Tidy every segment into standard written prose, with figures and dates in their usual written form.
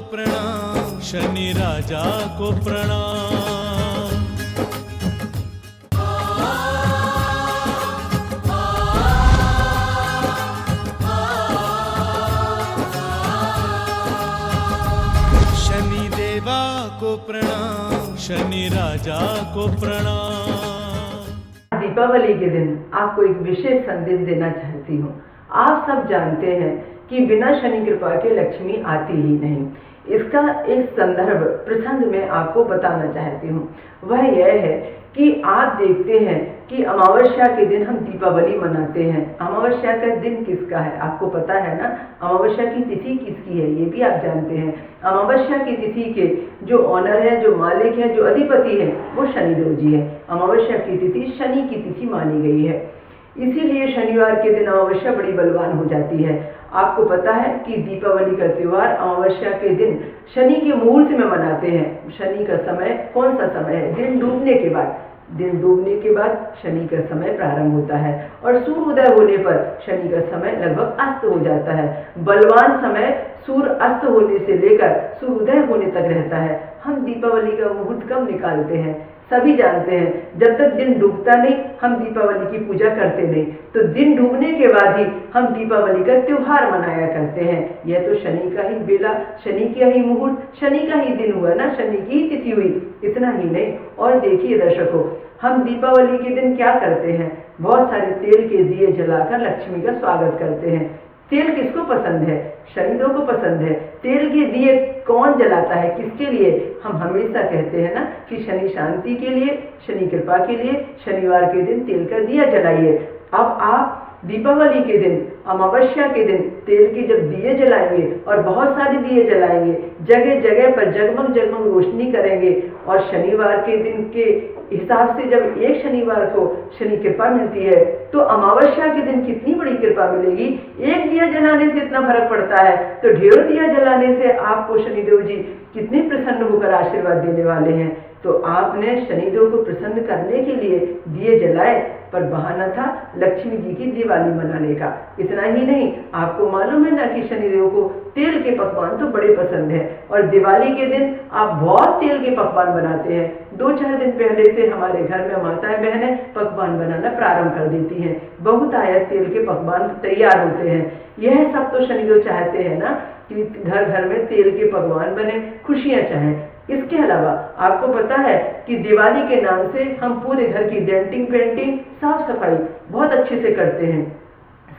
प्रणाम, शनि राजा को प्रणाम। शनि देवा को प्रणाम, शनि राजा को प्रणाम। दीपावली के दिन आपको एक विशेष संदेश देना चाहती हूँ। आप सब जानते हैं कि बिना शनि कृपा के लक्ष्मी आती ही नहीं। इसका एक संदर्भ प्रसंग में आपको बताना चाहती हूँ। वह यह है कि आप देखते हैं कि अमावस्या के दिन हम दीपावली मनाते हैं। अमावस्या का दिन किसका है आपको पता है ना? अमावस्या की तिथि किसकी है ये भी आप जानते हैं। अमावस्या की तिथि के जो ऑनर है, जो मालिक है, जो अधिपति है वो शनिदेव जी है। अमावस्या की तिथि शनि की तिथि मानी गई है, इसीलिए शनिवार के दिन अमावस्या बड़ी बलवान हो जाती है। आपको पता है कि दीपावली का त्योहार अमावस्या के दिन शनि के मुहूर्त में मनाते हैं। शनि का समय कौन सा समय है? दिन डूबने के बाद। दिन डूबने के बाद शनि का समय प्रारंभ होता है और सूर्योदय होने पर शनि का समय लगभग अस्त हो जाता है। बलवान समय सूर्य अस्त होने से लेकर सूर्योदय होने तक रहता है। हम दीपावली का मुहूर्त कब निकालते हैं? सभी जानते हैं, जब तक दिन डूबता नहीं हम दीपावली की पूजा करते नहीं। तो दिन डूबने के बाद ही हम दीपावली का त्योहार मनाया करते हैं। यह तो शनि का ही बेला, शनि का ही मुहूर्त, शनि का ही दिन हुआ ना, शनि की ही तिथि हुई। इतना ही नहीं, और देखिए दर्शकों, हम दीपावली के दिन क्या करते हैं? बहुत सारे तेल के दिए जलाकर लक्ष्मी का स्वागत करते हैं। तेल किसको पसंद है? शनिदेव को पसंद है। तेल के दिए कौन जलाता है, किसके लिए? हम हमेशा कहते हैं ना कि शनि शांति के लिए, शनि कृपा के लिए शनिवार के दिन तेल का दिया जलाइए। अब आप दीपावली के दिन, अमावस्या के दिन तेल के जब दिए जलाएंगे और बहुत सारे दिए जलाएंगे, जगह जगह पर जगमग जगमग रोशनी करेंगे, और शनिवार के दिन के हिसाब से जब एक शनिवार को शनि कृपा मिलती है तो अमावस्या के दिन कितनी बड़ी कृपा मिलेगी। एक दिया जलाने से इतना फर्क पड़ता है, तो ढेरों दिया जलाने से आपको शनिदेव जी कितने प्रसन्न होकर आशीर्वाद देने वाले हैं। तो आपने शनिदेव को प्रसन्न करने के लिए दिए जलाए, पर बहाना था लक्ष्मी जी की दिवाली मनाने का। इतना ही नहीं, आपको मालूम है ना कि शनिदेव को तेल के पकवान तो बड़े पसंद है, और दिवाली के दिन आप बहुत तेल के पकवान बनाते हैं। 2-4 दिन पहले से हमारे घर में माताएं बहनें पकवान बनाना प्रारंभ कर देती हैं। बहुत आयत तेल के पकवान तैयार होते हैं। यह सब तो शनिदेव चाहते हैं ना कि घर घर में तेल के पकवान बने, खुशियां चाहें। इसके अलावा आपको पता है कि दिवाली के नाम से हम पूरे घर की डेंटिंग पेंटिंग साफ सफाई बहुत अच्छे से करते हैं।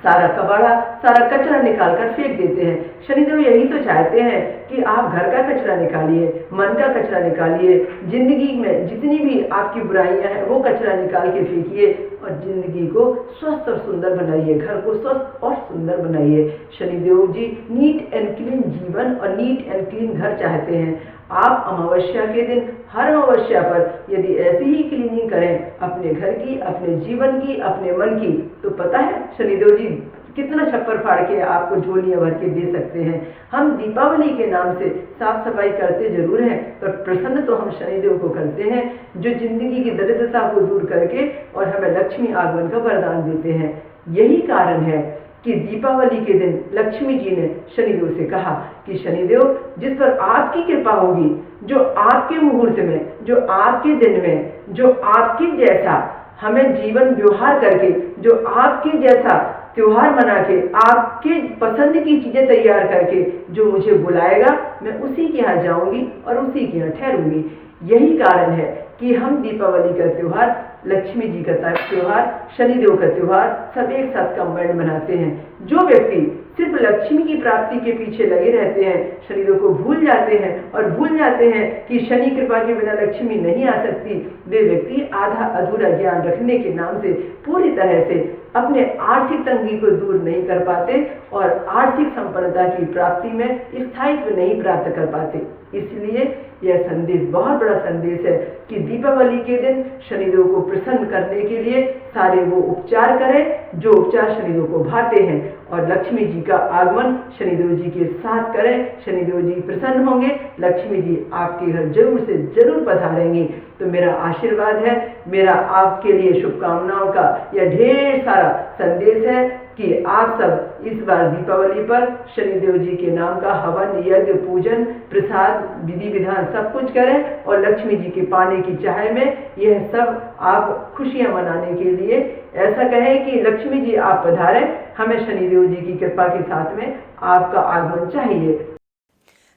सारा कबाड़ा, सारा कचरा निकाल कर फेंक देते हैं। शनिदेव यही तो चाहते हैं कि आप घर का कचरा निकालिए, मन का कचरा निकालिए, जिंदगी में जितनी भी आपकी बुराइयां हैं वो कचरा निकाल के फेंकिए और जिंदगी को स्वस्थ और सुंदर बनाइए, घर को स्वस्थ और सुंदर बनाइए। शनिदेव जी नीट एंड क्लीन जीवन और नीट एंड क्लीन घर चाहते हैं। आप अमावस्या के दिन, हर अमावस्या पर यदि ऐसी ही क्लीनिंग करें अपने घर की, अपने जीवन की, अपने मन की, तो पता है शनिदेव जी कितना छप्पर फाड़ के आपको झोलियां भर के दे सकते हैं। हम दीपावली के नाम से साफ सफाई करते जरूर हैं, पर प्रसन्न तो हम शनिदेव को करते हैं, जो जिंदगी की दरिद्रता को दूर करके और हमें लक्ष्मी आगमन का वरदान देते हैं। यही कारण है कि दीपावली के दिन लक्ष्मी जी ने शनिदेव से कहा कि शनिदेव, जिस पर आपकी कृपा होगी, जो आपके मुहूर्त में, जो आपके दिन में, जो आपके जैसा हमें जीवन व्यवहार करके, जो आपके जैसा त्योहार मना के, आपके पसंद की चीजें तैयार करके जो मुझे बुलाएगा, मैं उसी के यहाँ जाऊंगी और उसी के यहाँ ठहरूंगी। यही कारण है कि हम दीपावली का त्योहार, लक्ष्मी जी का त्योहार, शनिदेव का त्योहार सब एक साथ कंबाइंड मनाते हैं। जो व्यक्ति सिर्फ लक्ष्मी की प्राप्ति के पीछे लगे रहते हैं, शनिदेव को भूल जाते हैं और भूल जाते हैं कि शनि कृपा के बिना लक्ष्मी नहीं आ सकती, वे व्यक्ति आधा अधूरा ज्ञान रखने के नाम से पूरी तरह से अपने आर्थिक तंगी को दूर नहीं कर पाते और आर्थिक संपन्नता की प्राप्ति में स्थायित्व नहीं प्राप्त कर पाते। इसलिए यह संदेश बहुत बड़ा संदेश है कि दीपावली के दिन शनिदेव को प्रसन्न करने के लिए सारे वो उपचार करें जो उपचार शनिदेव को भाते हैं, और लक्ष्मी जी का आगमन शनिदेव जी के साथ करें। शनिदेव जी प्रसन्न होंगे, लक्ष्मी जी आपके घर जरूर से जरूर पधारेंगी। तो मेरा आशीर्वाद है, मेरा आपके लिए शुभकामनाओं का यह ढेर सारा संदेश है कि आप सब इस बार दीपावली पर शनिदेव जी के नाम का हवन, यज्ञ, पूजन, प्रसाद, विधि विधान सब कुछ करें और लक्ष्मी जी के पाने की चाह में यह सब आप खुशियां मनाने के लिए ऐसा कहें कि लक्ष्मी जी आप पधारें, हमें शनिदेव जी की कृपा के साथ में आपका आगमन चाहिए।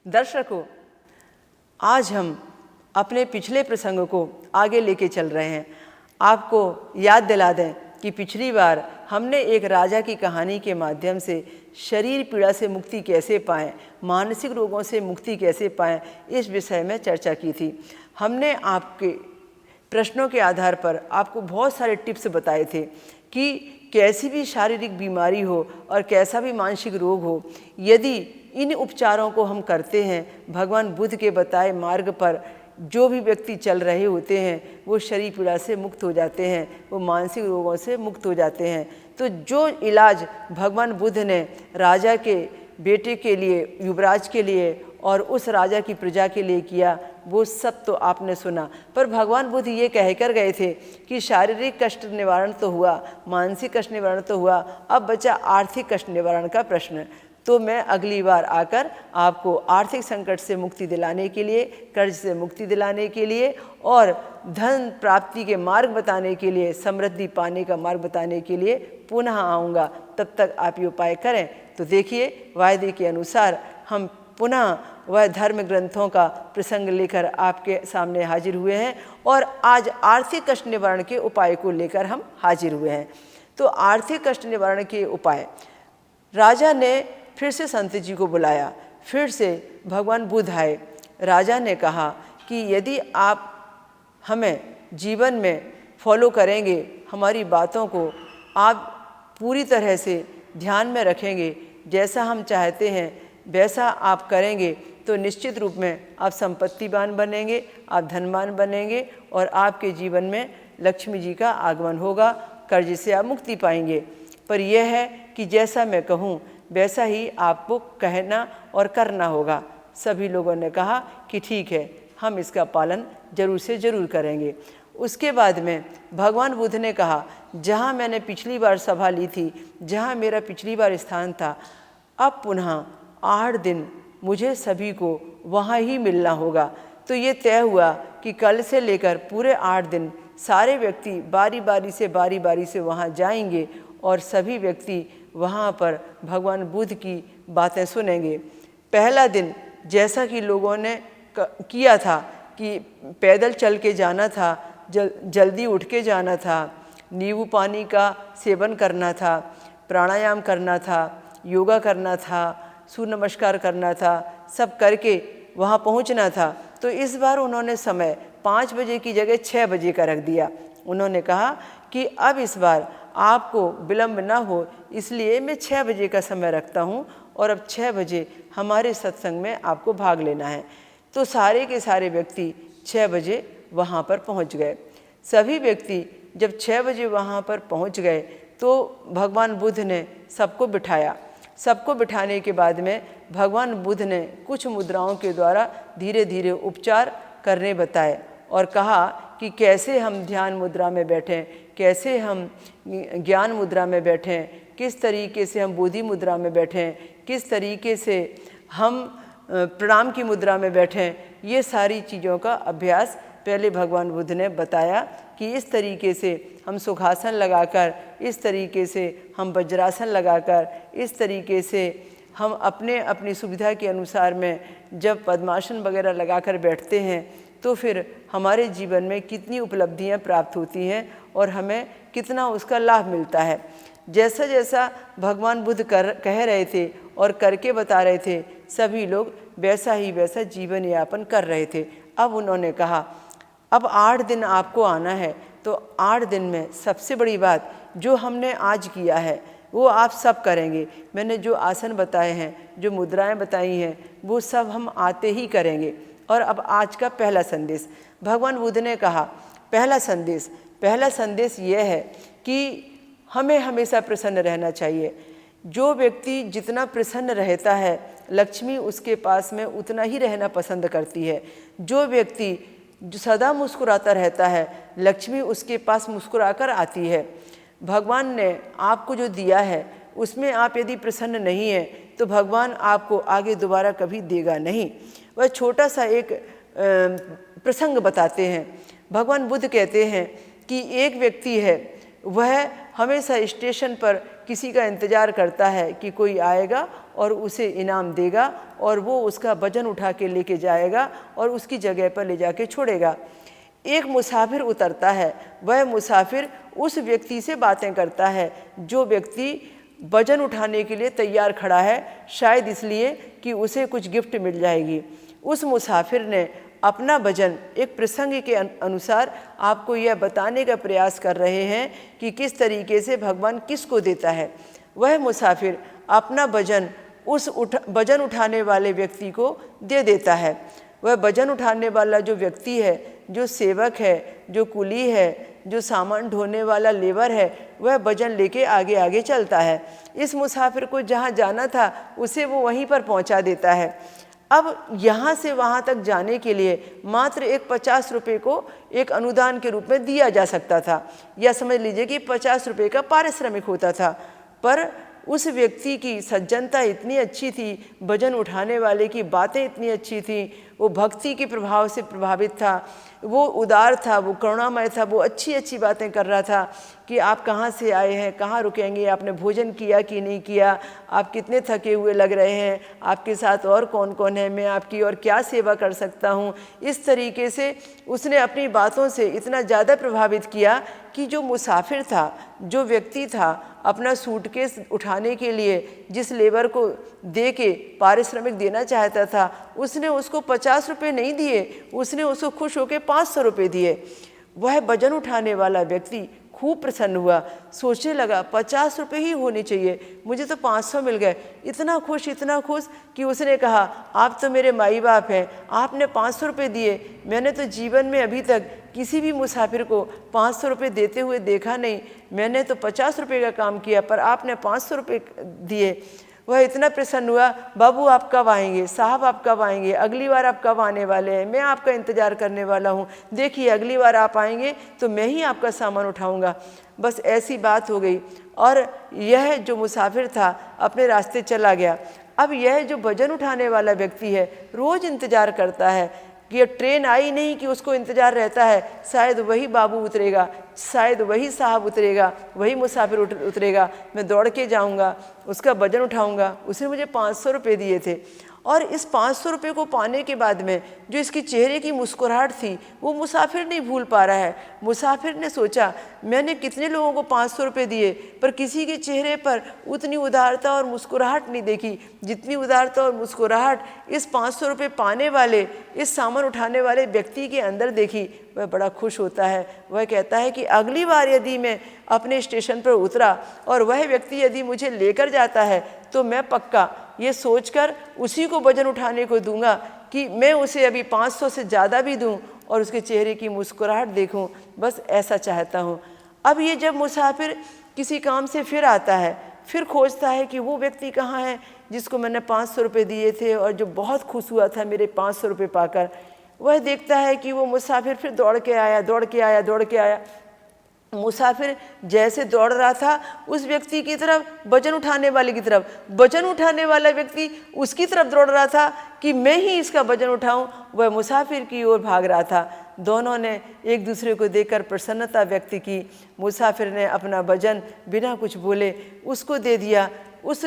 दर्शकों, आज हम अपने पिछले प्रसंग को आगे लेके चल रहे हैं। आपको याद दिला दें कि पिछली बार हमने एक राजा की कहानी के माध्यम से शरीर पीड़ा से मुक्ति कैसे पाएं, मानसिक रोगों से मुक्ति कैसे पाएं, इस विषय में चर्चा की थी। हमने आपके प्रश्नों के आधार पर आपको बहुत सारे टिप्स बताए थे कि कैसी भी शारीरिक बीमारी हो और कैसा भी मानसिक रोग हो, यदि इन उपचारों को हम करते हैं, भगवान बुद्ध के बताए मार्ग पर जो भी व्यक्ति चल रहे होते हैं वो शरीर पीड़ा से मुक्त हो जाते हैं, वो मानसिक रोगों से मुक्त हो जाते हैं। तो जो इलाज भगवान बुद्ध ने राजा के बेटे के लिए, युवराज के लिए और उस राजा की प्रजा के लिए किया, वो सब तो आपने सुना। पर भगवान बुद्ध ये कह कर गए थे कि शारीरिक कष्ट निवारण तो हुआ, मानसिक कष्ट निवारण तो हुआ, अब बचा आर्थिक कष्ट निवारण का प्रश्न। तो मैं अगली बार आकर आपको आर्थिक संकट से मुक्ति दिलाने के लिए, कर्ज से मुक्ति दिलाने के लिए और धन प्राप्ति के मार्ग बताने के लिए, समृद्धि पाने का मार्ग बताने के लिए पुनः आऊँगा। तब तक आप ये उपाय करें। तो देखिए, वायदे के अनुसार हम पुनः वह धर्म ग्रंथों का प्रसंग लेकर आपके सामने हाजिर हुए हैं और आज आर्थिक कष्ट निवारण के उपाय को लेकर हम हाजिर हुए हैं। तो आर्थिक कष्ट निवारण के उपाय, राजा ने फिर से संत जी को बुलाया, फिर से भगवान बुद्ध आए। राजा ने कहा कि यदि आप हमें जीवन में फॉलो करेंगे, हमारी बातों को आप पूरी तरह से ध्यान में रखेंगे, जैसा हम चाहते हैं वैसा आप करेंगे, तो निश्चित रूप में आप संपत्तिवान बनेंगे, आप धनवान बनेंगे और आपके जीवन में लक्ष्मी जी का आगमन होगा, कर्ज से आप मुक्ति पाएंगे। पर यह है कि जैसा मैं कहूँ वैसा ही आपको कहना और करना होगा। सभी लोगों ने कहा कि ठीक है, हम इसका पालन जरूर से ज़रूर करेंगे। उसके बाद में भगवान बुद्ध ने कहा, जहाँ मैंने पिछली बार सभा ली थी, जहाँ मेरा पिछली बार स्थान था, अब पुनः 8 दिन मुझे सभी को वहाँ ही मिलना होगा। तो ये तय हुआ कि कल से लेकर पूरे 8 दिन सारे व्यक्ति बारी बारी से वहाँ जाएंगे और सभी व्यक्ति वहाँ पर भगवान बुद्ध की बातें सुनेंगे। पहला दिन जैसा कि लोगों ने किया था कि पैदल चल के जाना था, जल्दी उठ के जाना था, नींबू पानी का सेवन करना था, प्राणायाम करना था, योगा करना था, सूर्य नमस्कार करना था, सब करके वहाँ पहुँचना था। तो इस बार उन्होंने समय 5 बजे की जगह 6 बजे का रख दिया। उन्होंने कहा कि अब इस बार आपको विलम्ब ना हो, इसलिए मैं 6 बजे का समय रखता हूँ और अब 6 बजे हमारे सत्संग में आपको भाग लेना है। तो सारे के सारे व्यक्ति 6 बजे वहाँ पर पहुँच गए। सभी व्यक्ति जब 6 बजे वहाँ पर पहुँच गए तो भगवान बुद्ध ने सबको बिठाया। सबको बिठाने के बाद में भगवान बुद्ध ने कुछ मुद्राओं के द्वारा धीरे धीरे उपचार करने बताए और कहा कि कैसे हम ध्यान मुद्रा में बैठें, कैसे हम ज्ञान मुद्रा में बैठें, किस तरीके से हम बोधि मुद्रा में बैठें, किस तरीके से हम प्रणाम की मुद्रा में बैठें। ये सारी चीज़ों का अभ्यास पहले भगवान बुद्ध ने बताया कि इस तरीके से हम सुखासन लगाकर, इस तरीके से हम वज्रासन लगाकर, इस तरीके से हम अपने अपनी सुविधा के अनुसार में जब पद्मासन वगैरह लगाकर बैठते हैं तो फिर हमारे जीवन में कितनी उपलब्धियां प्राप्त होती हैं और हमें कितना उसका लाभ मिलता है। जैसा जैसा भगवान बुद्ध कह रहे थे और करके बता रहे थे, सभी लोग वैसा ही वैसा जीवन यापन कर रहे थे। अब उन्होंने कहा अब 8 दिन आपको आना है, तो 8 दिन में सबसे बड़ी बात जो हमने आज किया है वो आप सब करेंगे। मैंने जो आसन बताए हैं, जो मुद्राएं बताई हैं, वो सब हम आते ही करेंगे। और अब आज का पहला संदेश भगवान बुद्ध ने कहा, पहला संदेश यह है कि हमें हमेशा प्रसन्न रहना चाहिए। जो व्यक्ति जितना प्रसन्न रहता है, लक्ष्मी उसके पास में उतना ही रहना पसंद करती है। जो व्यक्ति जो सदा मुस्कुराता रहता है, लक्ष्मी उसके पास मुस्कुराकर आती है। भगवान ने आपको जो दिया है उसमें आप यदि प्रसन्न नहीं हैं तो भगवान आपको आगे दोबारा कभी देगा नहीं। वह छोटा सा एक प्रसंग बताते हैं। भगवान बुद्ध कहते हैं कि एक व्यक्ति है, वह हमेशा स्टेशन पर किसी का इंतज़ार करता है कि कोई आएगा और उसे इनाम देगा और वो उसका वजन उठा के लेके जाएगा और उसकी जगह पर ले जाके छोड़ेगा। एक मुसाफिर उतरता है, वह मुसाफिर उस व्यक्ति से बातें करता है जो व्यक्ति वजन उठाने के लिए तैयार खड़ा है, शायद इसलिए कि उसे कुछ गिफ्ट मिल जाएगी। उस मुसाफिर ने अपना वजन एक प्रसंग के अनुसार आपको यह बताने का प्रयास कर रहे हैं कि किस तरीके से भगवान किसको देता है। वह मुसाफिर अपना वजन उस वजन उठाने वाले व्यक्ति को दे देता है। वह वजन उठाने वाला जो व्यक्ति है, जो सेवक है, जो कुली है, जो सामान ढोने वाला लेबर है, वह वजन लेके आगे आगे चलता है। इस मुसाफिर को जहाँ जाना था उसे वो वहीं पर पहुँचा देता है। अब यहाँ से वहाँ तक जाने के लिए मात्र एक 50 रुपये को एक अनुदान के रूप में दिया जा सकता था, या समझ लीजिए कि 50 रुपये का पारिश्रमिक होता था। पर उस व्यक्ति की सज्जनता इतनी अच्छी थी, वजन उठाने वाले की बातें इतनी अच्छी थी, वो भक्ति के प्रभाव से प्रभावित था, वो उदार था, वो करुणामय था, वो अच्छी अच्छी बातें कर रहा था कि आप कहाँ से आए हैं, कहाँ रुकेंगे, आपने भोजन किया कि नहीं किया, आप कितने थके हुए लग रहे हैं, आपके साथ और कौन कौन है, मैं आपकी और क्या सेवा कर सकता हूँ। इस तरीके से उसने अपनी बातों से इतना ज़्यादा प्रभावित किया कि जो मुसाफिर था, जो व्यक्ति था, अपना सूटकेस उठाने के लिए जिस लेबर को दे के पारिश्रमिक देना चाहता था, उसने उसको 50 रुपये नहीं दिए, उसने उसको खुश होकर 500 रुपये दिए। वह वजन उठाने वाला व्यक्ति खूब प्रसन्न हुआ, सोचने लगा 50 रुपये ही होने चाहिए, मुझे तो 500 मिल गए। इतना खुश कि उसने कहा, आप तो मेरे माई बाप हैं, आपने 500 रुपये दिए, मैंने तो जीवन में अभी तक किसी भी मुसाफिर को 500 रुपये देते हुए देखा नहीं, मैंने तो 50 रुपये का काम किया पर आपने 500 रुपये दिए। वह इतना प्रसन्न हुआ, बाबू आप कब आएंगे, साहब आप कब आएंगे, अगली बार आप कब आने वाले हैं, मैं आपका इंतज़ार करने वाला हूँ, देखिए अगली बार आप आएंगे तो मैं ही आपका सामान उठाऊँगा। बस ऐसी बात हो गई और यह जो मुसाफिर था अपने रास्ते चला गया। अब यह जो वजन उठाने वाला व्यक्ति है रोज़ इंतज़ार करता है कि ये ट्रेन आई नहीं कि उसको इंतज़ार रहता है, शायद वही बाबू उतरेगा, शायद वही साहब उतरेगा, वही मुसाफिर उतरेगा, मैं दौड़ के जाऊंगा, उसका वजन उठाऊंगा। उसने मुझे 500 रुपये दिए थे और इस 500 रुपये को पाने के बाद में जो इसकी चेहरे की मुस्कुराहट थी वो मुसाफिर नहीं भूल पा रहा है। मुसाफिर ने सोचा, मैंने कितने लोगों को 500 रुपये दिए पर किसी के चेहरे पर उतनी उदारता और मुस्कुराहट नहीं देखी जितनी उदारता और मुस्कुराहट इस 500 रुपये पाने वाले, इस सामान उठाने वाले व्यक्ति के अंदर देखी। वह बड़ा खुश होता है। वह कहता है कि अगली बार यदि मैं अपने स्टेशन पर उतरा और वह व्यक्ति यदि मुझे लेकर जाता है तो मैं पक्का ये सोचकर उसी को वजन उठाने को दूंगा कि मैं उसे अभी 500 से ज़्यादा भी दूं और उसके चेहरे की मुस्कुराहट देखूं। बस ऐसा चाहता हूं। अब ये जब मुसाफिर किसी काम से फिर आता है, फिर खोजता है कि वो व्यक्ति कहाँ है जिसको मैंने 500 रुपये दिए थे और जो बहुत खुश हुआ था मेरे 500 रुपये पाकर। वह देखता है कि वो मुसाफिर फिर दौड़ के आया। मुसाफिर जैसे दौड़ रहा था उस व्यक्ति की तरफ, वजन उठाने वाले की तरफ, वजन उठाने वाला व्यक्ति उसकी तरफ दौड़ रहा था कि मैं ही इसका वजन उठाऊं। वह मुसाफिर की ओर भाग रहा था। दोनों ने एक दूसरे को देखकर प्रसन्नता व्यक्त की। मुसाफिर ने अपना वजन बिना कुछ बोले उसको दे दिया। उस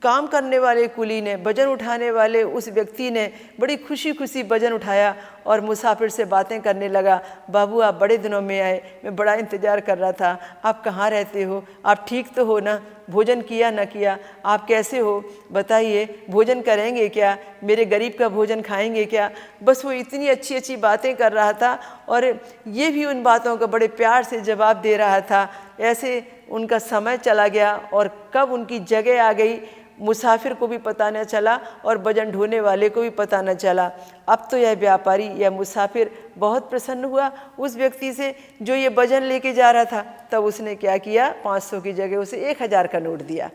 काम करने वाले कुली ने, वजन उठाने वाले उस व्यक्ति ने बड़ी खुशी खुशी वजन उठाया और मुसाफिर से बातें करने लगा। बाबू आप बड़े दिनों में आए, मैं बड़ा इंतज़ार कर रहा था, आप कहाँ रहते हो, आप ठीक तो हो ना, भोजन किया न किया, आप कैसे हो बताइए, भोजन करेंगे क्या, मेरे गरीब का भोजन खाएंगे क्या। बस वो इतनी अच्छी अच्छी बातें कर रहा था और ये भी उन बातों का बड़े प्यार से जवाब दे रहा था। ऐसे उनका समय चला गया और कब उनकी जगह आ गई मुसाफिर को भी पता न चला और वजन ढोने वाले को भी पता न चला। अब तो यह व्यापारी या मुसाफिर बहुत प्रसन्न हुआ उस व्यक्ति से जो ये वजन लेके जा रहा था। तब उसने क्या किया, 500 की जगह उसे 1000 का नोट दिया।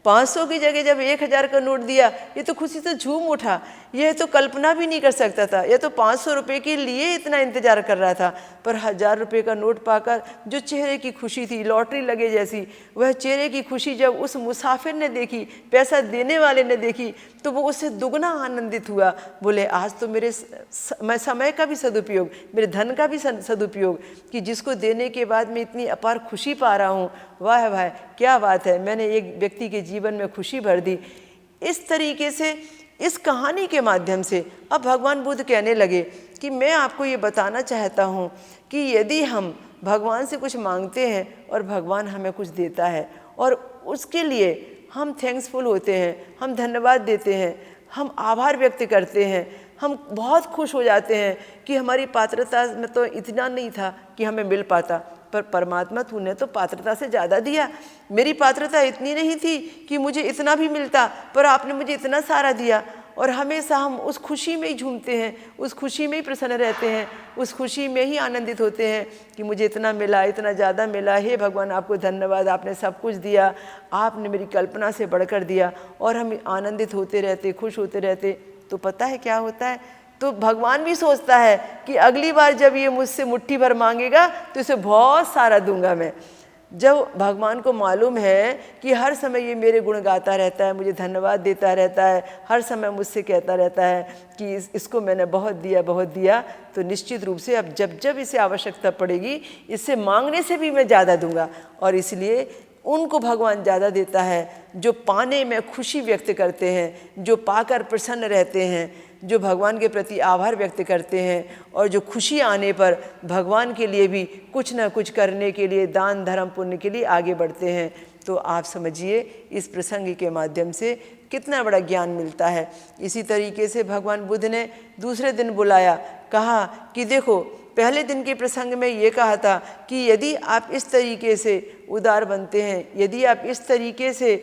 500 की जगह जब 1000 का नोट दिया, ये तो खुशी से झूम उठा। यह तो कल्पना भी नहीं कर सकता था, यह तो 500 रुपये के लिए इतना इंतजार कर रहा था। पर 1000 रुपये का नोट पाकर जो चेहरे की खुशी थी, लॉटरी लगे जैसी, वह चेहरे की खुशी जब उस मुसाफिर ने देखी, पैसा देने वाले ने देखी, तो वो उससे दुगना आनंदित हुआ। बोले आज तो मैं समय का भी सदुपयोग, मेरे धन का भी सदुपयोग, कि जिसको देने के बाद मैं इतनी अपार खुशी पा रहा हूँ। वाह वाह, क्या बात है, मैंने एक व्यक्ति के जीवन में खुशी भर दी। इस तरीके से इस कहानी के माध्यम से अब भगवान बुद्ध कहने लगे कि मैं आपको ये बताना चाहता हूँ कि यदि हम भगवान से कुछ मांगते हैं और भगवान हमें कुछ देता है और उसके लिए हम थैंक्सफुल होते हैं, हम धन्यवाद देते हैं, हम आभार व्यक्त करते हैं, हम बहुत खुश हो जाते हैं कि हमारी पात्रता में तो इतना नहीं था कि हमें मिल पाता, पर परमात्मा तूने तो पात्रता से ज़्यादा दिया। मेरी पात्रता इतनी नहीं थी कि मुझे इतना भी मिलता, पर आपने मुझे इतना सारा दिया। और हमेशा हम उस खुशी में ही झूमते हैं, उस खुशी में ही प्रसन्न रहते हैं, उस खुशी में ही आनंदित होते हैं कि मुझे इतना मिला, इतना ज़्यादा मिला। हे भगवान, आपको धन्यवाद, आपने सब कुछ दिया, आपने मेरी कल्पना से बढ़कर दिया। और हम आनंदित होते रहते, खुश होते रहते। तो पता है क्या होता है, तो भगवान भी सोचता है कि अगली बार जब ये मुझसे मुट्ठी भर मांगेगा तो इसे बहुत सारा दूंगा मैं। जब भगवान को मालूम है कि हर समय ये मेरे गुण गाता रहता है, मुझे धन्यवाद देता रहता है, हर समय मुझसे कहता रहता है कि इसको मैंने बहुत दिया, बहुत दिया, तो निश्चित रूप से अब जब जब इसे आवश्यकता पड़ेगी, इससे मांगने से भी मैं ज़्यादा दूंगा। और इसलिए उनको भगवान ज़्यादा देता है जो पाने में खुशी व्यक्त करते हैं, जो पाकर प्रसन्न रहते हैं, जो भगवान के प्रति आभार व्यक्त करते हैं और जो खुशी आने पर भगवान के लिए भी कुछ ना कुछ करने के लिए, दान धर्म पुण्य के लिए आगे बढ़ते हैं। तो आप समझिए इस प्रसंग के माध्यम से कितना बड़ा ज्ञान मिलता है। इसी तरीके से भगवान बुद्ध ने दूसरे दिन बुलाया, कहा कि देखो, पहले दिन के प्रसंग में ये कहा था कि यदि आप इस तरीके से उदार बनते हैं, यदि आप इस तरीके से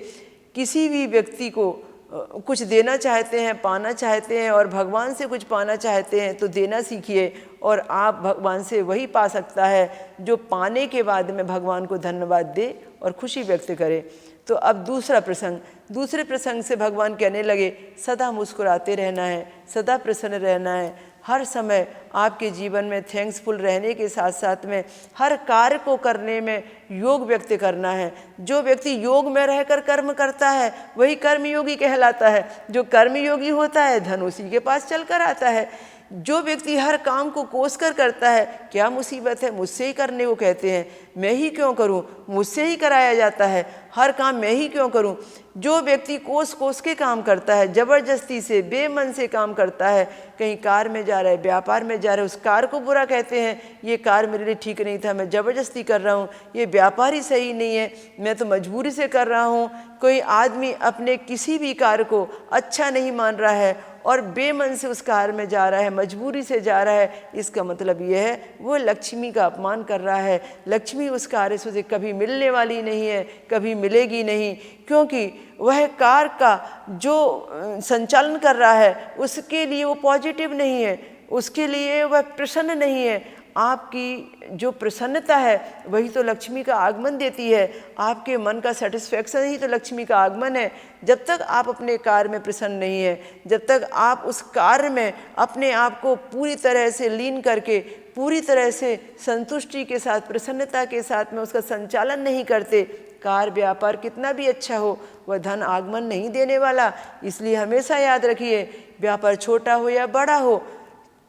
किसी भी व्यक्ति को कुछ देना चाहते हैं, पाना चाहते हैं और भगवान से कुछ पाना चाहते हैं, तो देना सीखिए और आप भगवान से वही पा सकता है जो पाने के बाद में भगवान को धन्यवाद दे और खुशी व्यक्त करे। तो अब दूसरे प्रसंग से भगवान कहने लगे, सदा मुस्कुराते रहना है, सदा प्रसन्न रहना है, हर समय आपके जीवन में थैंक्सफुल रहने के साथ साथ में हर कार्य को करने में योग व्यक्त करना है। जो व्यक्ति योग में रहकर कर्म करता है वही कर्मयोगी कहलाता है। जो कर्मयोगी होता है धन उसी के पास चलकर आता है। जो व्यक्ति हर काम को कोस कर करता है, क्या मुसीबत है, मुझसे ही करने को कहते हैं, मैं ही क्यों करूं, मुझसे ही कराया जाता है, हर काम मैं ही क्यों करूं। जो व्यक्ति कोस के काम करता है, ज़बरदस्ती से बेमन से काम करता है, कहीं कार में जा रहा है, व्यापार में जा रहा है, उस कार को बुरा कहते हैं, ये कार मेरे लिए ठीक नहीं था, मैं ज़बरदस्ती कर रहा हूँ, ये व्यापार ही सही नहीं है, मैं तो मजबूरी से कर रहा हूँ। कोई आदमी अपने किसी भी कार्य को अच्छा नहीं मान रहा है और बेमन से उस कार्य में जा रहा है, मजबूरी से जा रहा है, इसका मतलब ये है वो लक्ष्मी का अपमान कर रहा है। लक्ष्मी उस कार्य से कभी मिलने वाली नहीं है, कभी मिलेगी नहीं, क्योंकि वह कार्य का जो संचालन कर रहा है उसके लिए वो पॉजिटिव नहीं है, उसके लिए वह प्रसन्न नहीं है। आपकी जो प्रसन्नता है वही तो लक्ष्मी का आगमन देती है, आपके मन का सेटिस्फैक्शन ही तो लक्ष्मी का आगमन है। जब तक आप अपने कार्य में प्रसन्न नहीं है, जब तक आप उस कार्य में अपने आप को पूरी तरह से लीन करके, पूरी तरह से संतुष्टि के साथ, प्रसन्नता के साथ में उसका संचालन नहीं करते, कार्य व्यापार कितना भी अच्छा हो वह धन आगमन नहीं देने वाला। इसलिए हमेशा याद रखिए, व्यापार छोटा हो या बड़ा हो,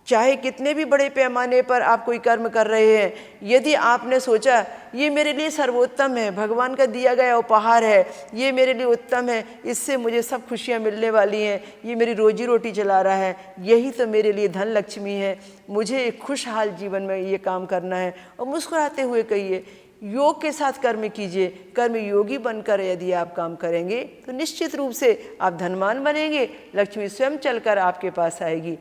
चाहे कितने भी बड़े पैमाने पर आप कोई कर्म कर रहे हैं, यदि आपने सोचा ये मेरे लिए सर्वोत्तम है, भगवान का दिया गया उपहार है, ये मेरे लिए उत्तम है, इससे मुझे सब खुशियाँ मिलने वाली हैं, ये मेरी रोजी रोटी चला रहा है, यही तो मेरे लिए धन लक्ष्मी है, मुझे एक खुशहाल जीवन में ये काम करना है, और मुस्कुराते हुए कहिए, योग के साथ कर्म कीजिए। कर्म योगी बनकर यदि आप काम करेंगे तो निश्चित रूप से आप धनवान बनेंगे, लक्ष्मी स्वयं चलकर आपके पास आएगी।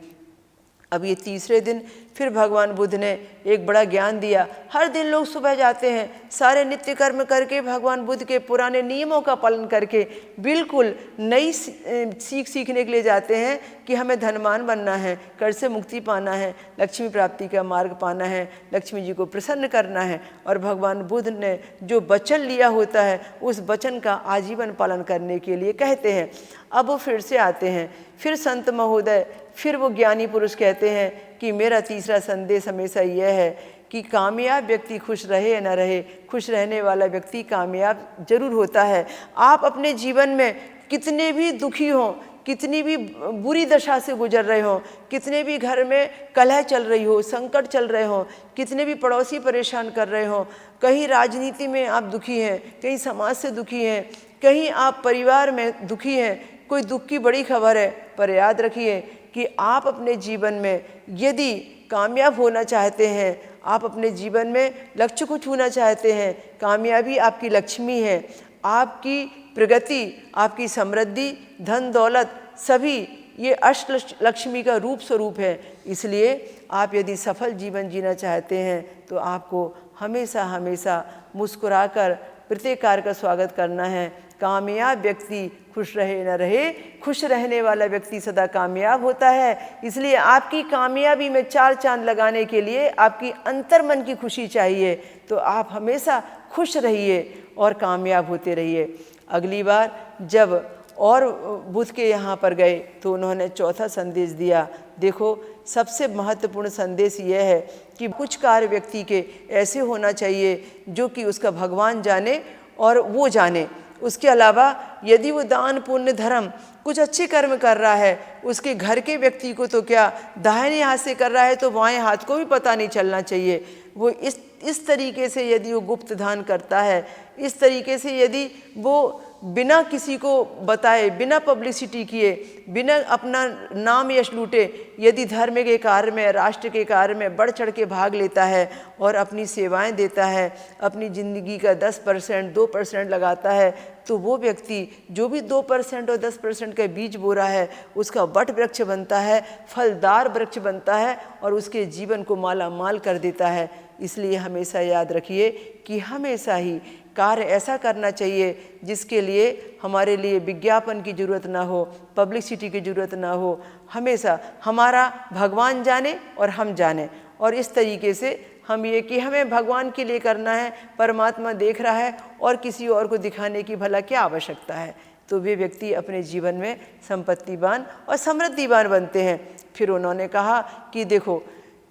अब ये तीसरे दिन फिर भगवान बुद्ध ने एक बड़ा ज्ञान दिया। हर दिन लोग सुबह जाते हैं, सारे नित्य कर्म करके भगवान बुद्ध के पुराने नियमों का पालन करके बिल्कुल नई सीख सीखने के लिए जाते हैं कि हमें धनवान बनना है, कर्ज से मुक्ति पाना है, लक्ष्मी प्राप्ति का मार्ग पाना है, लक्ष्मी जी को प्रसन्न करना है। और भगवान बुद्ध ने जो वचन लिया होता है उस वचन का आजीवन पालन करने के लिए कहते हैं। अब वो फिर से आते हैं, फिर संत महोदय, फिर वो ज्ञानी पुरुष कहते हैं कि मेरा तीसरा संदेश हमेशा यह है कि कामयाब व्यक्ति खुश रहे या न रहे, खुश रहने वाला व्यक्ति कामयाब जरूर होता है। आप अपने जीवन में कितने भी दुखी हों, कितनी भी बुरी दशा से गुजर रहे हों, कितने भी घर में कलह चल रही हो, संकट चल रहे हों, कितने भी पड़ोसी परेशान कर रहे हों, कहीं राजनीति में आप दुखी हैं, कहीं समाज से दुखी हैं, कहीं आप परिवार में दुखी हैं, कोई दुख की बड़ी खबर है, पर याद रखिए कि आप अपने जीवन में यदि कामयाब होना चाहते हैं, आप अपने जीवन में लक्ष्य को छूना चाहते हैं, कामयाबी आपकी लक्ष्मी है, आपकी प्रगति, आपकी समृद्धि, धन दौलत सभी ये अष्ट लक्ष्मी का रूप स्वरूप है। इसलिए आप यदि सफल जीवन जीना चाहते हैं तो आपको हमेशा हमेशा मुस्कुराकर प्रत्येक कार्य का स्वागत करना है। कामयाब व्यक्ति खुश रहे न रहे, खुश रहने वाला व्यक्ति सदा कामयाब होता है। इसलिए आपकी कामयाबी में चार चांद लगाने के लिए आपकी अंतर्मन की खुशी चाहिए, तो आप हमेशा खुश रहिए और कामयाब होते रहिए। अगली बार जब और बुद्ध के यहाँ पर गए तो उन्होंने चौथा संदेश दिया। देखो, सबसे महत्वपूर्ण संदेश यह है कि कुछ कार्य व्यक्ति के ऐसे होना चाहिए जो कि उसका भगवान जाने और वो जाने। उसके अलावा यदि वो दान पुण्य धर्म कुछ अच्छे कर्म कर रहा है, उसके घर के व्यक्ति को तो क्या दाहिने हाथ से कर रहा है तो बाएं हाथ को भी पता नहीं चलना चाहिए। वो इस तरीके से यदि वो गुप्त दान करता है, इस तरीके से यदि वो बिना किसी को बताए, बिना पब्लिसिटी किए, बिना अपना नाम यश लूटे, यदि धर्म के कार्य में, राष्ट्र के कार्य में बढ़ चढ़ के भाग लेता है और अपनी सेवाएं देता है, अपनी ज़िंदगी का 10% 2% लगाता है, तो वो व्यक्ति जो भी 2% और 10% का बीज बो रहा है उसका वट वृक्ष बनता है, फलदार वृक्ष बनता है और उसके जीवन को माला माल कर देता है। इसलिए हमेशा याद रखिए कि हमेशा ही कार्य ऐसा करना चाहिए जिसके लिए हमारे लिए विज्ञापन की ज़रूरत ना हो, पब्लिसिटी की ज़रूरत ना हो। हमेशा हमारा भगवान जाने और हम जाने, और इस तरीके से हम ये कि हमें भगवान के लिए करना है, परमात्मा देख रहा है और किसी और को दिखाने की भला क्या आवश्यकता है। तो वे व्यक्ति अपने जीवन में संपत्तिवान और समृद्धिवान बनते हैं। फिर उन्होंने कहा कि देखो,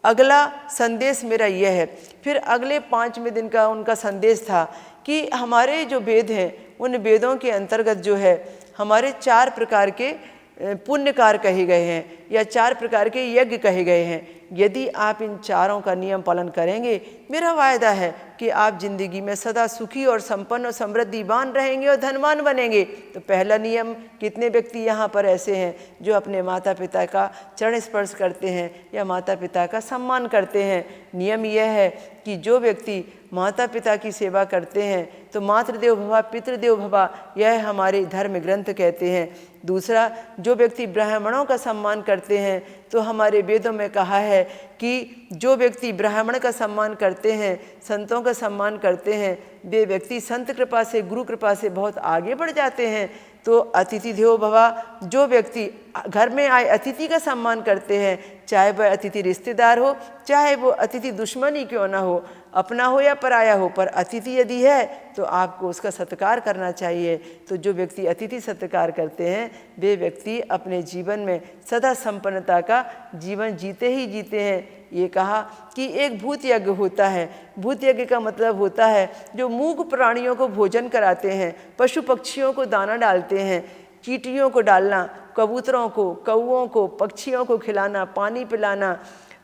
अगला संदेश मेरा यह है। फिर अगले 5वें दिन का उनका संदेश था कि हमारे जो वेद हैं उन वेदों के अंतर्गत जो है हमारे 4 प्रकार के पुण्य कार्य कहे गए हैं या 4 प्रकार के यज्ञ कहे गए हैं। यदि आप इन चारों का नियम पालन करेंगे, मेरा वायदा है कि आप जिंदगी में सदा सुखी और संपन्न और समृद्धिवान रहेंगे और धनवान बनेंगे। तो पहला नियम, कितने व्यक्ति यहाँ पर ऐसे हैं जो अपने माता पिता का चरण स्पर्श करते हैं या माता पिता का सम्मान करते हैं? नियम यह है कि जो व्यक्ति माता पिता की सेवा करते हैं तो मातृदेव भव पितृदेव भव, यह हमारे धर्म ग्रंथ कहते हैं। दूसरा, जो व्यक्ति ब्राह्मणों का सम्मान करते हैं तो हमारे वेदों में कहा है कि जो व्यक्ति ब्राह्मण का सम्मान करते हैं, संतों का सम्मान करते हैं, वे व्यक्ति संत कृपा से, गुरु कृपा से बहुत आगे बढ़ जाते हैं। तो अतिथि देवो भव, जो व्यक्ति घर में आए अतिथि का सम्मान करते हैं, चाहे वह अतिथि रिश्तेदार हो, चाहे वो अतिथि दुश्मन ही क्यों ना हो, अपना हो या पराया हो, पर अतिथि यदि है तो आपको उसका सत्कार करना चाहिए। तो जो व्यक्ति अतिथि सत्कार करते हैं वे व्यक्ति अपने जीवन में सदा संपन्नता का जीवन जीते ही जीते हैं। ये कहा कि एक भूत यज्ञ होता है। भूत यज्ञ का मतलब होता है जो मूक प्राणियों को भोजन कराते हैं, पशु पक्षियों को दाना डालते हैं, चींटियों को डालना, कबूतरों को, कौओं को, पक्षियों को खिलाना, पानी पिलाना,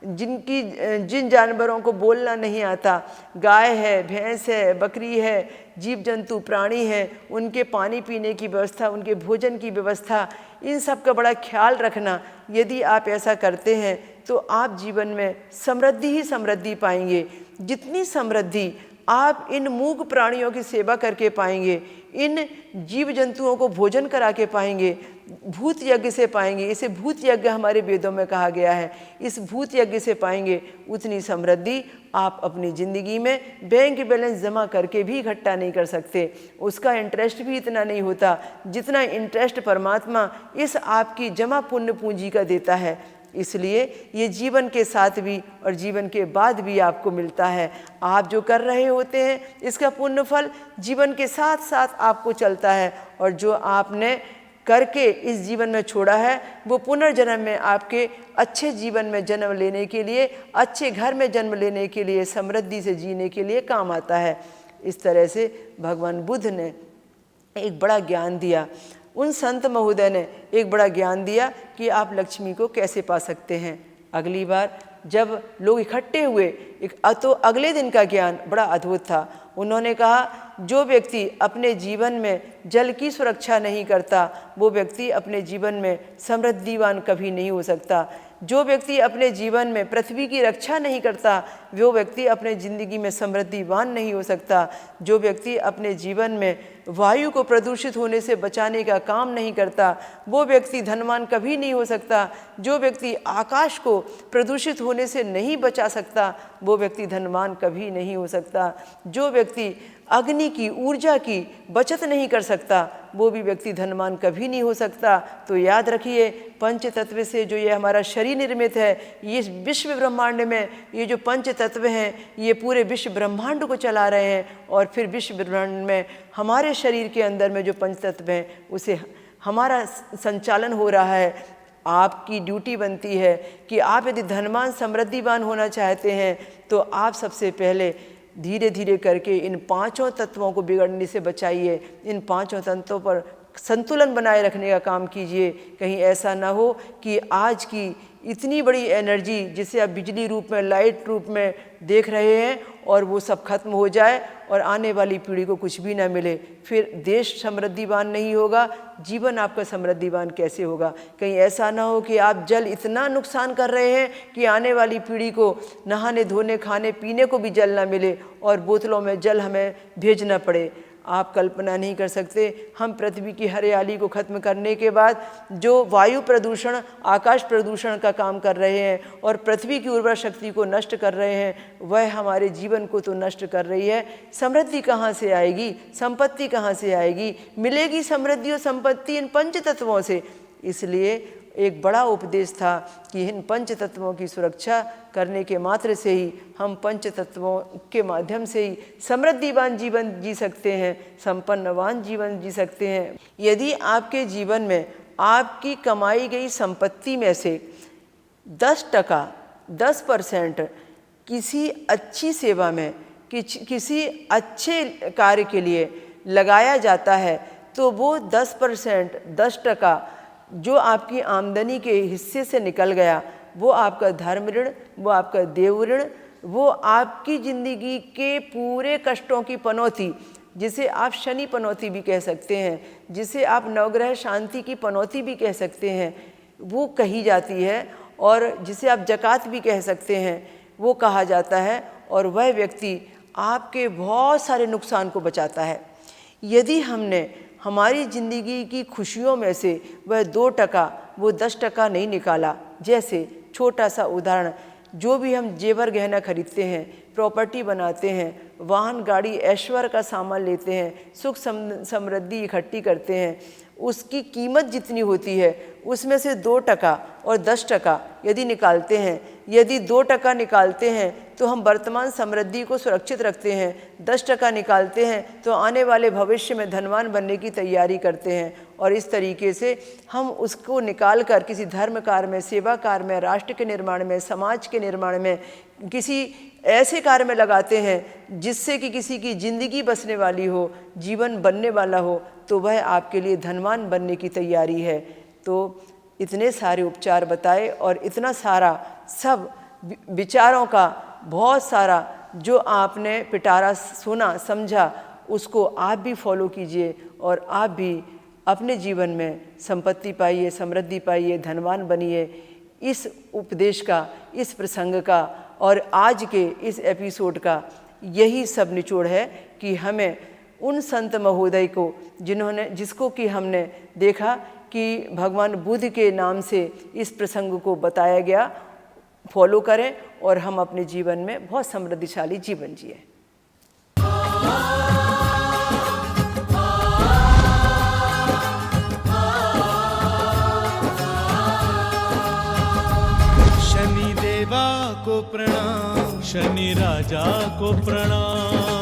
जिन जानवरों को बोलना नहीं आता, गाय है, भैंस है, बकरी है, जीव जंतु प्राणी हैं, उनके पानी पीने की व्यवस्था, उनके भोजन की व्यवस्था, इन सब का बड़ा ख्याल रखना। यदि आप ऐसा करते हैं तो आप जीवन में समृद्धि ही समृद्धि पाएंगे। जितनी समृद्धि आप इन मूक प्राणियों की सेवा करके पाएंगे, इन जीव जंतुओं को भोजन करा के पाएंगे, भूत यज्ञ से पाएंगे। इसे भूत यज्ञ हमारे वेदों में कहा गया है। इस भूत यज्ञ से पाएंगे उतनी समृद्धि आप अपनी ज़िंदगी में बैंक बैलेंस जमा करके भी इकट्ठा नहीं कर सकते। उसका इंटरेस्ट भी इतना नहीं होता जितना इंटरेस्ट परमात्मा इस आपकी जमा पुण्य पूंजी का देता है। इसलिए ये जीवन के साथ भी और जीवन के बाद भी आपको मिलता है। आप जो कर रहे होते हैं इसका पुण्य फल जीवन के साथ साथ आपको चलता है, और जो आपने करके इस जीवन में छोड़ा है वो पुनर्जन्म में आपके अच्छे जीवन में जन्म लेने के लिए, अच्छे घर में जन्म लेने के लिए, समृद्धि से जीने के लिए काम आता है। इस तरह से भगवान बुद्ध ने एक बड़ा ज्ञान दिया, उन संत महोदय ने एक बड़ा ज्ञान दिया कि आप लक्ष्मी को कैसे पा सकते हैं। अगली बार जब लोग इकट्ठे हुए तो अगले दिन का ज्ञान बड़ा अद्भुत था। उन्होंने कहा जो व्यक्ति अपने जीवन में जल की सुरक्षा नहीं करता वो व्यक्ति अपने जीवन में समृद्धिवान कभी नहीं हो सकता। जो व्यक्ति अपने जीवन में पृथ्वी की रक्षा नहीं करता वो व्यक्ति अपने ज़िंदगी में समृद्धिवान नहीं हो सकता। जो व्यक्ति अपने जीवन में वायु को प्रदूषित होने से बचाने का काम नहीं करता वो व्यक्ति धनवान कभी नहीं हो सकता। जो व्यक्ति आकाश को प्रदूषित होने से नहीं बचा सकता वो व्यक्ति धनवान कभी नहीं हो सकता। जो व्यक्ति अग्नि की ऊर्जा की बचत नहीं कर सकता वो भी व्यक्ति धनवान कभी नहीं हो सकता। तो याद रखिए पंच तत्व से जो ये हमारा शरीर निर्मित है, ये विश्व ब्रह्मांड में ये जो पंच तत्व हैं ये पूरे विश्व ब्रह्मांड को चला रहे हैं, और फिर विश्व ब्रह्मांड में हमारे शरीर के अंदर में जो पंच तत्व हैं उसे हमारा संचालन हो रहा है। आपकी ड्यूटी बनती है कि आप यदि धनवान समृद्धिवान होना चाहते हैं तो आप सबसे पहले धीरे धीरे करके इन पांचों तत्वों को बिगड़ने से बचाइए। इन पांचों तत्वों पर संतुलन बनाए रखने का काम कीजिए। कहीं ऐसा ना हो कि आज की इतनी बड़ी एनर्जी जिसे आप बिजली रूप में, लाइट रूप में देख रहे हैं और वो सब खत्म हो जाए और आने वाली पीढ़ी को कुछ भी ना मिले। फिर देश समृद्धिवान नहीं होगा, जीवन आपका समृद्धिवान कैसे होगा। कहीं ऐसा ना हो कि आप जल इतना नुकसान कर रहे हैं कि आने वाली पीढ़ी को नहाने धोने खाने पीने को भी जल ना मिले और बोतलों में जल हमें भेजना पड़े। आप कल्पना नहीं कर सकते, हम पृथ्वी की हरियाली को ख़त्म करने के बाद जो वायु प्रदूषण, आकाश प्रदूषण का काम कर रहे हैं और पृथ्वी की उर्वरा शक्ति को नष्ट कर रहे हैं, वह हमारे जीवन को तो नष्ट कर रही है। समृद्धि कहाँ से आएगी, संपत्ति कहाँ से आएगी? मिलेगी समृद्धि और संपत्ति इन पंच तत्वों से। इसलिए एक बड़ा उपदेश था कि इन पंच तत्वों की सुरक्षा करने के मात्र से ही हम पंच तत्वों के माध्यम से ही समृद्धिवान जीवन जी सकते हैं, संपन्नवान जीवन जी सकते हैं। यदि आपके जीवन में आपकी कमाई गई संपत्ति में से 10%, 10% किसी अच्छी सेवा में, किसी अच्छे कार्य के लिए लगाया जाता है तो वो 10%, 10% जो आपकी आमदनी के हिस्से से निकल गया वो आपका धर्म ऋण, वो आपका देव ऋण, वो आपकी ज़िंदगी के पूरे कष्टों की पनौती, जिसे आप शनि पनौती भी कह सकते हैं, जिसे आप नवग्रह शांति की पनौती भी कह सकते हैं, वो कही जाती है। और जिसे आप जकात भी कह सकते हैं वो कहा जाता है। और वह व्यक्ति आपके बहुत सारे नुकसान को बचाता है। यदि हमने हमारी ज़िंदगी की खुशियों में से वह 2% वो 10% नहीं निकाला, जैसे छोटा सा उदाहरण, जो भी हम जेवर गहना खरीदते हैं, प्रॉपर्टी बनाते हैं, वाहन गाड़ी ऐश्वर्य का सामान लेते हैं, सुख समृद्धि इकट्ठी करते हैं, उसकी कीमत जितनी होती है उसमें से 2% और 10% यदि निकालते हैं, यदि 2% निकालते हैं तो हम वर्तमान समृद्धि को सुरक्षित रखते हैं, 10% निकालते हैं तो आने वाले भविष्य में धनवान बनने की तैयारी करते हैं। और इस तरीके से हम उसको निकाल कर किसी धर्म कार्य में, सेवा कार्य में, राष्ट्र के निर्माण में, समाज के निर्माण में, किसी ऐसे कार्य में लगाते हैं जिससे कि किसी की ज़िंदगी बसने वाली हो, जीवन बनने वाला हो, तो वह आपके लिए धनवान बनने की तैयारी है। तो इतने सारे उपचार बताए और इतना सारा सब विचारों का बहुत सारा जो आपने पिटारा सुना समझा उसको आप भी फॉलो कीजिए और आप भी अपने जीवन में संपत्ति पाइए, समृद्धि पाइए, धनवान बनिए। इस उपदेश का, इस प्रसंग का और आज के इस एपिसोड का यही सब निचोड़ है कि हमें उन संत महोदय को जिसको कि हमने देखा कि भगवान बुद्ध के नाम से इस प्रसंग को बताया गया, फॉलो करें और हम अपने जीवन में बहुत समृद्धिशाली जीवन जिए। शनि देवा को प्रणाम, शनि राजा को प्रणाम।